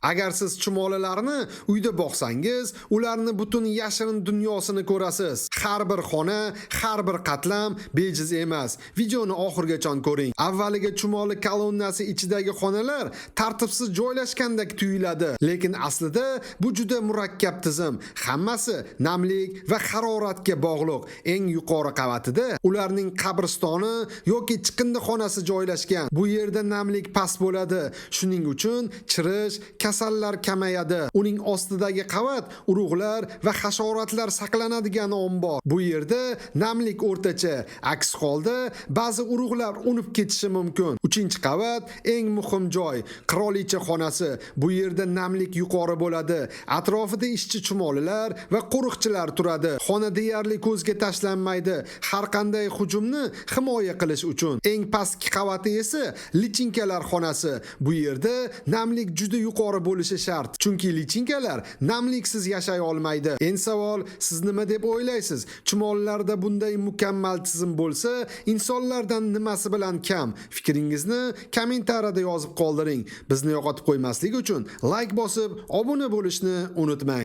Agar siz chumolilarni uyda boqsangiz, ularni butun yashirin dunyosini ko'rasiz. Har bir xona, har bir qatlam bejiz emas. Videoni oxirigacha ko'ring. Avvaliga chumoli kolonnasi ichidagi xonalar tartibsiz joylashgandek tuyuladi, lekin aslida bu juda murakkab tizim. Hammasi namlik va haroratga bog'liq. Eng yuqori qavatida ularning qabristoni yoki chiqindixonasi joylashgan. Bu yerda namlik past bo'ladi. Shuning uchun chirish, kasallar kamayadi. Uning ostidagi qavat urug'lar va hasharotlar saqlanadigan ombor. Bu yerda namlik o'rtacha. Aks holda ba'zi urug'lar unib ketishi mumkin. 3-qavat eng muhim joy, qirolicha xonasi. Bu yerda namlik yuqori bo'ladi. Atrofida ishchi chumolilar va qo'riqchilar turadi. Xona deyarli ko'zga tashlanmaydi. Har qanday hujumni himoya qilish uchun. Eng pastki qavati esa lichinkalar xonasi. Bu yerda namlik juda yuqori bo'lishi shart. Chunki lichinkalar namliksiz yashay olmaydi. Endi savol, siz nima deb o'ylaysiz? Chumollarda bunday mukammal tizim bo'lsa, insonlardan nimasi bilan kam? Fikringizni kommentariyada yozib qoldiring. Bizni yo'qotib qo'ymaslik uchun like bosib, obuna bo'lishni unutmang.